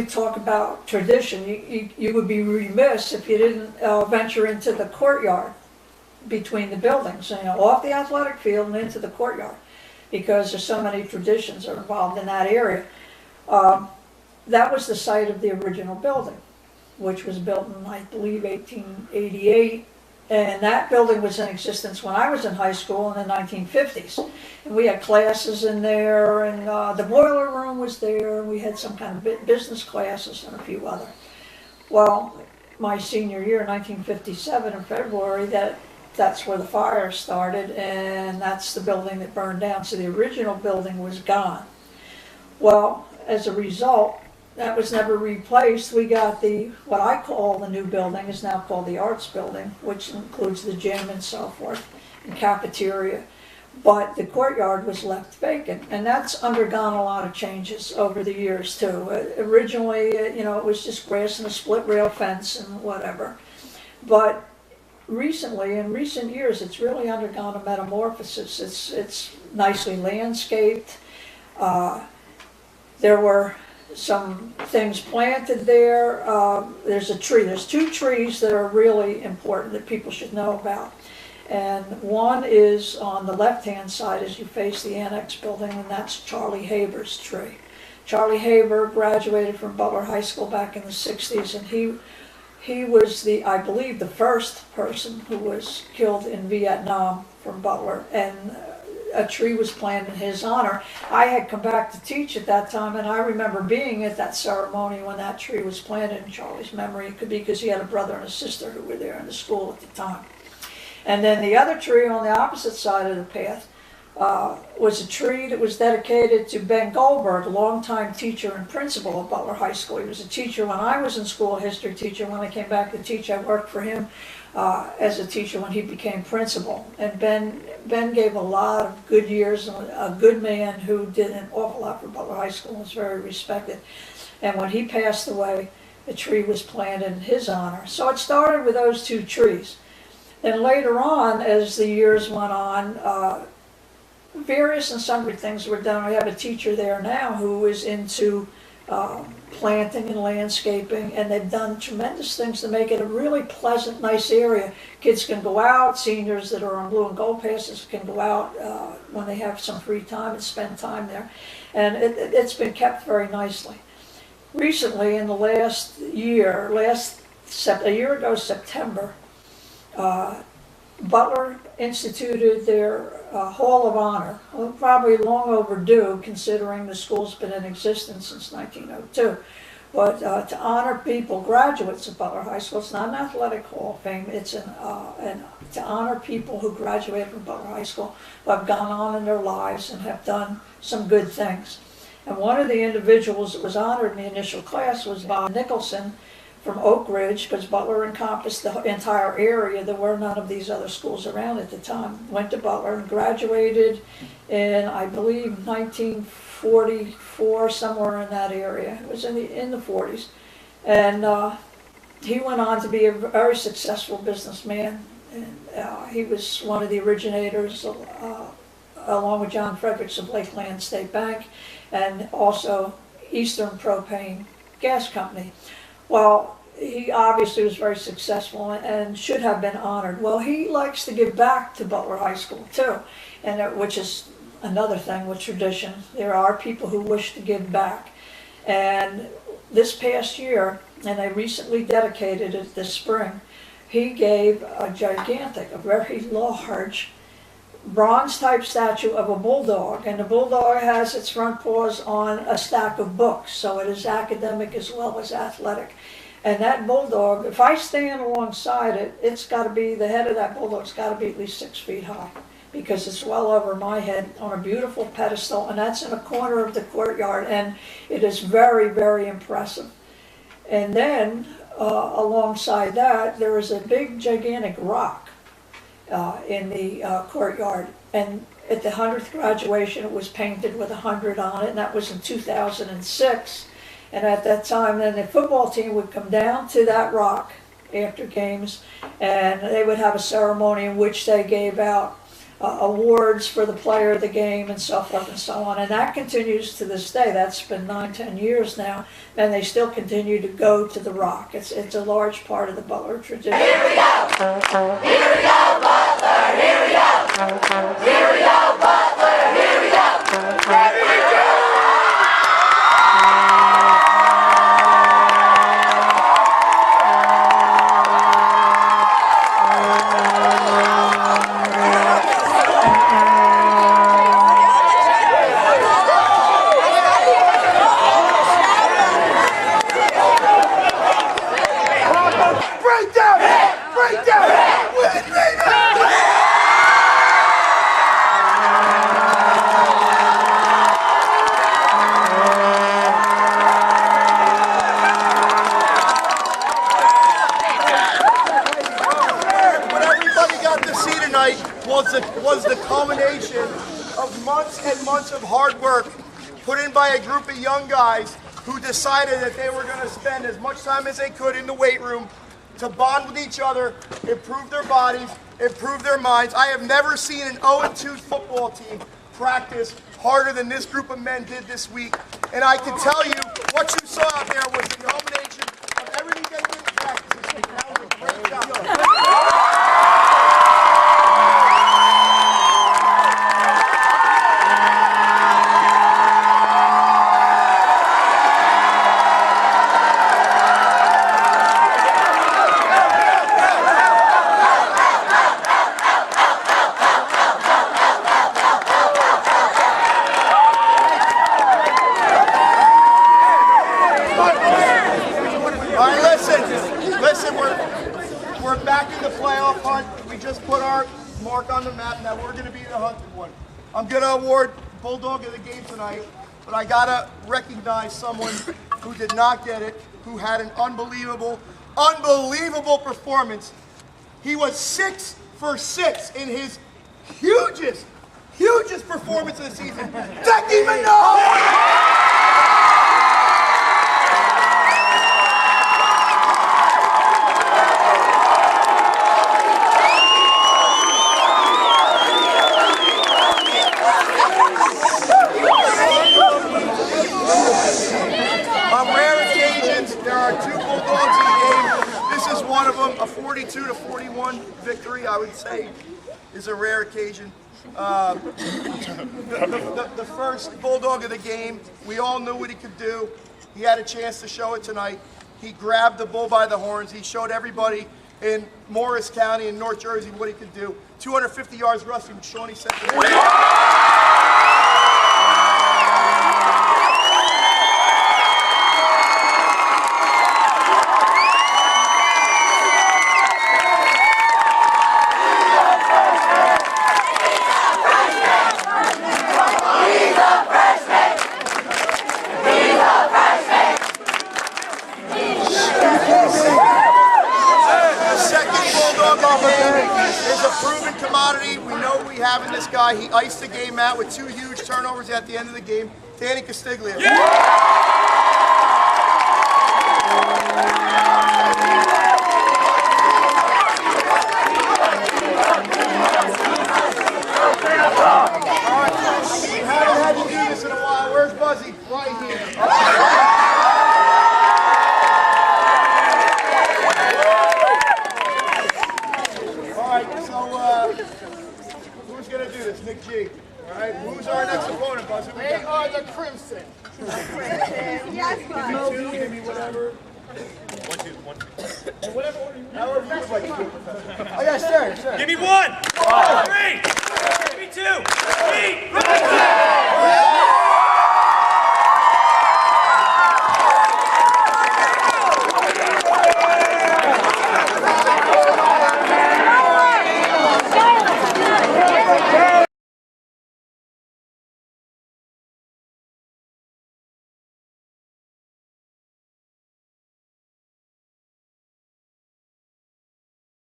we talk about tradition, you would be remiss if you didn't venture into the courtyard between the buildings, off the athletic field and into the courtyard, because there's so many traditions are involved in that area. That was the site of the original building, which was built in, I believe, 1888. And that building was in existence when I was in high school in the 1950s. And we had classes in there, and the boiler room was there, and we had some kind of business classes and a few other. Well, my senior year, 1957, in February, that's where the fire started, and that's the building that burned down. So the original building was gone. Well, as a result, that was never replaced. We got what I call the new building, is now called the Arts Building, which includes the gym and so forth, and cafeteria. But the courtyard was left vacant, and that's undergone a lot of changes over the years too. Originally, it was just grass and a split rail fence and whatever. But recently, in recent years, it's really undergone a metamorphosis. It's nicely landscaped. There were some things planted there. There's a tree. There's two trees that are really important that people should know about. And one is on the left-hand side as you face the annex building, and that's Charlie Haber's tree. Charlie Haber graduated from Butler High School back in the 60s, and he was I believe, the first person who was killed in Vietnam from Butler, and a tree was planted in his honor. I had come back to teach at that time, and I remember being at that ceremony when that tree was planted in Charlie's memory. It could be because he had a brother and a sister who were there in the school at the time. And then the other tree on the opposite side of the path was a tree that was dedicated to Ben Goldberg, a longtime teacher and principal of Butler High School. He was a teacher when I was in school, a history teacher. When I came back to teach, I worked for him as a teacher when he became principal. And Ben gave a lot of good years, a good man who did an awful lot for Butler High School and was very respected. And when he passed away, a tree was planted in his honor. So it started with those two trees. Then later on, as the years went on, various and sundry things were done. We have a teacher there now who is into planting and landscaping, and they've done tremendous things to make it a really pleasant, nice area. Kids can go out, seniors that are on blue and gold passes can go out when they have some free time and spend time there. And it's been kept very nicely. Recently, in the last year, a year ago September, Butler instituted their Hall of Honor, probably long overdue considering the school's been in existence since 1902. But to honor people, graduates of Butler High School, it's not an athletic hall of fame, it's to honor people who graduated from Butler High School, who have gone on in their lives and have done some good things. And one of the individuals that was honored in the initial class was Bob Nicholson from Oak Ridge, because Butler encompassed the entire area. There were none of these other schools around at the time. Went to Butler and graduated in, I believe, 1944, somewhere in that area. It was in the 40s. And he went on to be a very successful businessman. And he was one of the originators, along with John Fredericks, of Lakeland State Bank, and also Eastern Propane Gas Company. Well, he obviously was very successful and should have been honored. Well, he likes to give back to Butler High School too, and which is another thing with tradition. There are people who wish to give back. And this past year, and they recently dedicated it this spring, he gave a gigantic, a very large, bronze-type statue of a bulldog, and the bulldog has its front paws on a stack of books, so it is academic as well as athletic. And that bulldog, if I stand alongside it, it's got to be, the head of that bulldog's got to be at least 6 feet high, because it's well over my head on a beautiful pedestal, and that's in a corner of the courtyard, and it is very, very impressive. And then alongside that, there is a big, gigantic rock in the courtyard, and at the 100th graduation it was painted with 100 on it, and that was in 2006. And at that time, then the football team would come down to that rock after games, and they would have a ceremony in which they gave out awards for the player of the game and so forth and so on. And that continues to this day. That's been 9-10 years now, and they still continue to go to the Rock. It's a large part of the Butler tradition. Here we go! Here we go, Butler! Here we go! Here we go, Butler! Here we go! Here we go! Was the culmination of months and months of hard work put in by a group of young guys who decided that they were going to spend as much time as they could in the weight room to bond with each other, improve their bodies, improve their minds. I have never seen an 0-2 football team practice harder than this group of men did this week. And I can tell you, what you saw out there was the culmination of everything they did in practice. That was a great job. We're back in the playoff hunt. We just put our mark on the map. Now we're going to be the hunted one. I'm going to award Bulldog of the game tonight, but I got to recognize someone who did not get it, who had an unbelievable performance. He was 6 for 6 in his hugest performance of the season. Decky Minogue! There are 2 Bulldogs in the game. This is one of them. A 42-41 victory, I would say, is a rare occasion. The first Bulldog of the game, we all knew what he could do. He had a chance to show it tonight. He grabbed the bull by the horns. He showed everybody in Morris County in North Jersey what he could do. 250 yards rushing, Shawnee said. We have in this guy. He iced the game out with 2 huge turnovers at the end of the game. Danny Castiglia. Yeah! All right, we haven't had you do this in a while. Where's Buzzy? Right here. All right, so who's going to do this? Nick G. All right, who's our next opponent, Buzz? They are the Crimson. Yes, Give me 2, give me whatever. 1, 2, 1, 2. Whatever order you want. However you would like to do it. Oh, yeah, sure. Give me 1, 2, 3.